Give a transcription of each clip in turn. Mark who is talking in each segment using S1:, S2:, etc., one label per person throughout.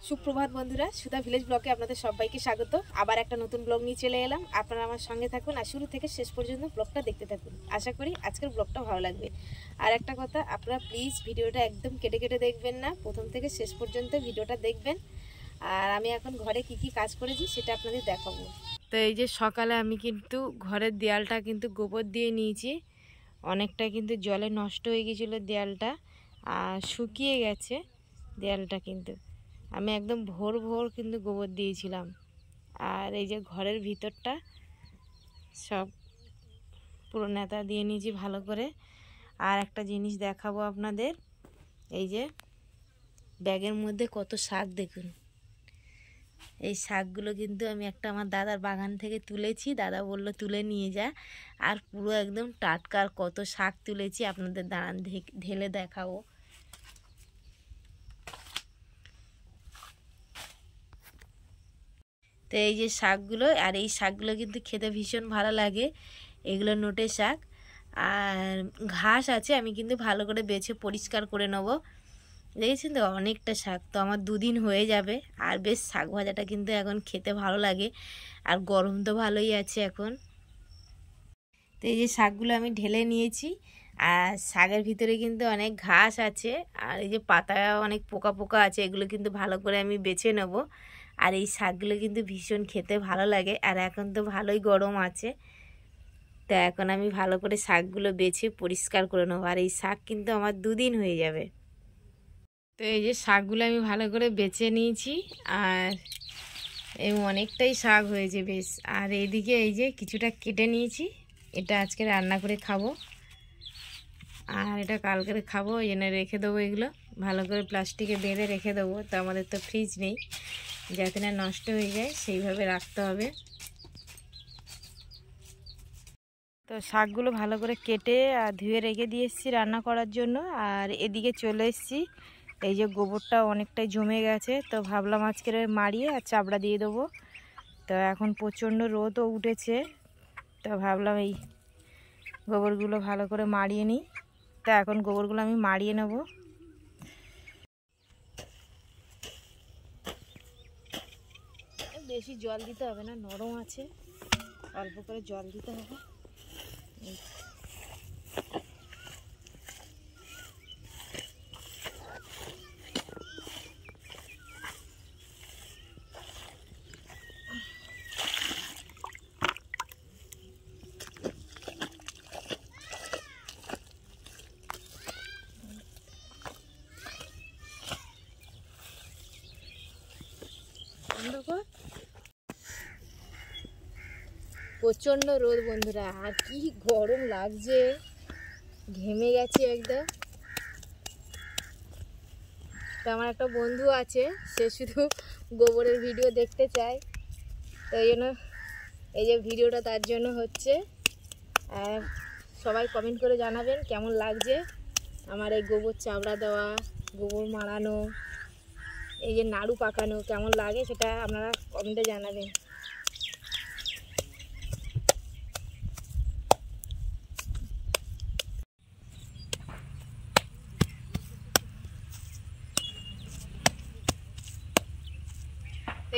S1: সুপ্রভাত বন্ধুরা, সুধা ভিলেজ ব্লগে আপনাদের সবাইকে স্বাগত। আবার একটা নতুন ব্লগ নিয়ে চলে এলাম। আপনারা আমার সঙ্গে থাকুন আর শুরু থেকে শেষ পর্যন্ত ব্লগটা দেখতে থাকুন। আশা করি আজকের ব্লগটা ভালো লাগবে। আর একটা কথা, আপনারা প্লিজ ভিডিওটা একদম কেটে কেটে দেখবেন না, প্রথম থেকে শেষ পর্যন্ত ভিডিওটা দেখবেন। আর আমি এখন ঘরে কি কি কাজ করেছি সেটা আপনাদের দেখাবো। তো এই যে সকালে আমি কিন্তু ঘরের দেয়ালটা কিন্তু গোবর দিয়ে নিয়েছি। অনেকটা কিন্তু জলে নষ্ট হয়ে গিয়েছিলো দেয়ালটা, আর শুকিয়ে গেছে দেয়ালটা। কিন্তু আমি একদম ভোর ভোর কিন্তু গোবর দিয়েছিলাম। আর এই যে ঘরের ভিতরটা সব পুরো নেতা দিয়ে নিয়েছি ভালো করে। আর একটা জিনিস দেখাবো আপনাদের, এই যে ব্যাগের মধ্যে কত শাক দেখুন। এই শাকগুলো কিন্তু আমি একটা আমার দাদার বাগান থেকে তুলেছি, দাদা বলল তুলে নিয়ে যা। আর পুরো একদম টাটকা কত শাক তুলেছি, আপনাদের দাঁড়ান ঢেলে দেখাবো। তো এই যে শাকগুলো, আর এই শাকগুলো কিন্তু খেতে ভীষণ ভালো লাগে। এগুলো নোটে শাক, আর ঘাস আছে, আমি কিন্তু ভালো করে বেছে পরিষ্কার করে নেব। দেখেছেন তো অনেকটা শাক, তো আমার দুদিন হয়ে যাবে। আর বেশ শাক ভাজাটা কিন্তু এখন খেতে ভালো লাগে, আর গরম তো ভালোই আছে এখন। তো এই যে শাকগুলো আমি ঢেলে নিয়েছি, আর শাকের ভিতরে কিন্তু অনেক ঘাস আছে, আর এই যে পাতা অনেক পোকা পোকা আছে, এগুলো কিন্তু ভালো করে আমি বেছে নেব। আর এই শাকগুলো কিন্তু ভীষণ খেতে ভালো লাগে, আর এখন তো ভালোই গরম আছে। তো এখন আমি ভালো করে শাকগুলো বেছে পরিষ্কার করে নেবো, আর এই শাক কিন্তু আমার দুদিন হয়ে যাবে। তো এই যে শাকগুলো আমি ভালো করে বেছে নিয়েছি, আর এই অনেকটাই শাক হয়েছে বেশ। আর এইদিকে এই যে কিছুটা কেটে নিয়েছি, এটা আজকে রান্না করে খাবো, আর এটা কালকে খাবো। এনে রেখে দেবো, এগুলো ভালো করে প্লাস্টিকে বেঁধে রেখে দেবো। তো আমাদের তো ফ্রিজ নেই, যাতে না নষ্ট হয়ে যায় সেইভাবে রাখতে হবে। তো শাকগুলো ভালো করে কেটে আর ধুয়ে রেখে দিয়ে এসেছি রান্না করার জন্য। আর এদিকে চলে এসেছি, এই যে গোবরটা অনেকটাই জমে গেছে, তো ভাবলাম আজকে মারিয়ে আর চাপড়া দিয়ে দেবো। তো এখন প্রচণ্ড রোদও উঠেছে, তো ভাবলাম এই গোবরগুলো ভালো করে মারিয়ে নিই। তো এখন গোবরগুলো আমি মারিয়ে নেব। বেশি জল দিতে হবে না, নরম আছে, অল্প করে জল দিতে হবে। প্রচণ্ড রোদ বন্ধুরা, আর কি গরম লাগছে, ঘেমে গেছি একদম। তো আমার একটা বন্ধু আছে, সে শুধু গোবরের ভিডিও দেখতে চায়, তো এই জন্য এই যে ভিডিওটা তার জন্য হচ্ছে। আর সবাই কমেন্ট করে জানাবেন কেমন লাগছে আমার এই গোবর চাপড়া দেওয়া, গোবর মারানো, এই যে নাড়ু পাকানো কেমন লাগে সেটা আপনারা কমেন্টে জানাবেন।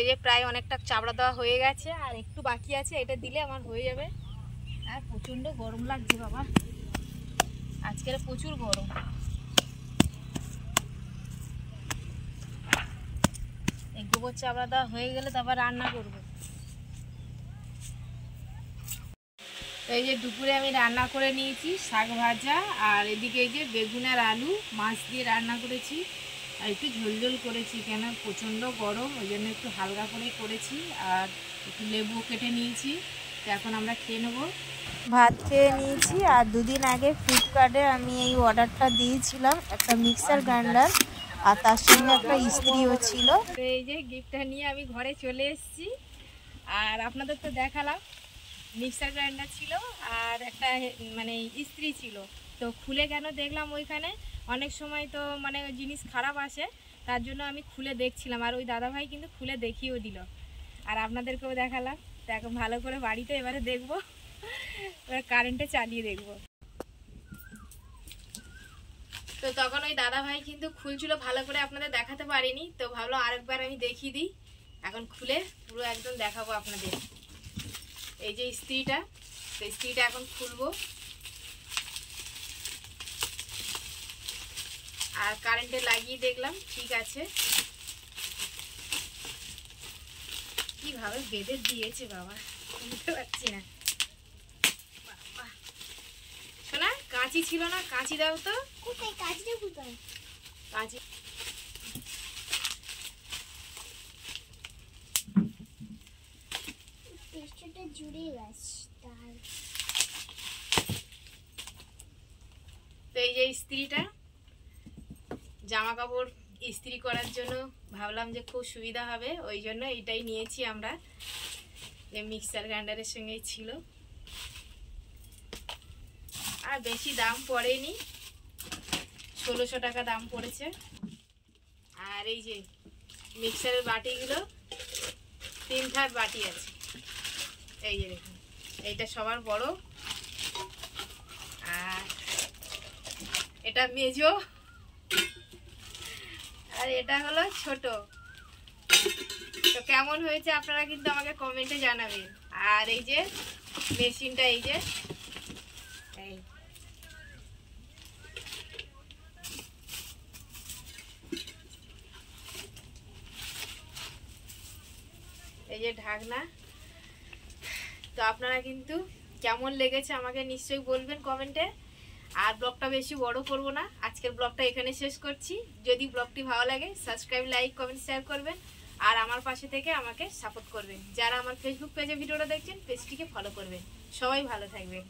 S1: এই যে প্রায় অনেকটা চাপড়া দেওয়া হয়ে গেছে, আর একটু বাকি আছে, এটা দিলে আমার হয়ে যাবে। আর প্রচণ্ড গরম লাগছে বাবা, আজকের প্রচুর গরম। এই গোবর চাপড়া দেওয়া হয়ে গেলে তারপর রান্না করবো। এই যে দুপুরে আমি রান্না করে নিয়েছি শাক ভাজা, আর এদিকে এই যে বেগুন আর আলু মাছ দিয়ে রান্না করেছি, আর একটু ঝোল ঝোল করেছি, কেন প্রচণ্ড গরম ওই জন্য একটু হালকা করেই করেছি। আর একটু লেবু কেটে নিয়েছি, তো এখন আমরা খেয়ে নেবো। ভাত খেয়ে নিয়েছি, আর দুদিন আগে ফ্লিপকার্টে আমি এই অর্ডারটা দিয়েছিলাম, একটা মিক্সার গ্রাইন্ডার, আর তার সঙ্গে একটা ইস্ত্রিও ছিল। তো এই যে গিফটটা নিয়ে আমি ঘরে চলে এসেছি, আর আপনাদের তো দেখালাম মিক্সার গ্রাইন্ডার ছিল আর একটা মানে ইস্ত্রি ছিল। তো খুলে কেন দেখলাম, ওইখানে অনেক সময় তো মানে জিনিস খারাপ আসে, তার জন্য আমি খুলে দেখছিলাম, আর ওই দাদাভাই কিন্তু খুলে দেখিয়েও দিল, আর আপনাদেরকেও দেখালাম। তো এখন ভালো করে বাড়িতে এবারে দেখবো, এবার কারেন্টে চালিয়ে দেখবো। তো তখন ওই দাদা ভাই কিন্তু খুলছিল, ভালো করে আপনাদের দেখাতে পারিনি, তো ভাবলাম আরেকবার আমি দেখিয়ে দিই। এখন খুলে পুরো একদম দেখাবো আপনাদের। এই যে ইস্ত্রিটা, তো ইস্ত্রিটা এখন খুলবো। আর কারেন্টে লাগিয়ে দেখলাম ঠিক আছে। কিভাবে বেঁধে দিয়েছে বাবা, বুঝতে পারছি না। শোনা, কাঁচি ছিল না, কাঁচি দাও তো।
S2: কোথায় কাঁচিটা? কোথায়
S1: কাঁচি?
S2: টেস্টটা জুড়ে গেছে তার।
S1: তো এই যে ইস্ত্রিটা, জামা কাপড় ইস্ত্রি করার জন্য ভাবলাম যে খুব সুবিধা হবে, ওই জন্য এইটাই নিয়েছি আমরা। যে মিক্সার গ্রাইন্ডারের সঙ্গেই ছিল, আর বেশি দাম পড়েনি, 1600 টাকা দাম পড়েছে। আর এই যে মিক্সারের বাটিগুলো 3 থাক বাটি আছে। এই যে দেখুন, এইটা সবার বড়, আর এটা মেজো, আর এটা হলো ছোট। তো কেমন হয়েছে আপনারা কিন্তু আমাকে কমেন্টে জানাবেন। আর এই যে মেশিনটা, এই যে এই যে ঢাকনা। তো আপনারা কিন্তু কেমন লেগেছে আমাকে নিশ্চয়ই বলবেন কমেন্টে। আর ব্লগটা বেশি বড় করব না, আজকের ব্লগটা এখানে শেষ করছি। যদি ব্লগটি ভালো লাগে সাবস্ক্রাইব, লাইক, কমেন্ট, শেয়ার করবেন। আর আমার পাশে থেকে আমাকে সাপোর্ট করবেন। যারা আমার ফেসবুক পেজে ভিডিওটা দেখছেন পেজটিকে ফলো করবেন। সবাই ভালো থাকবেন।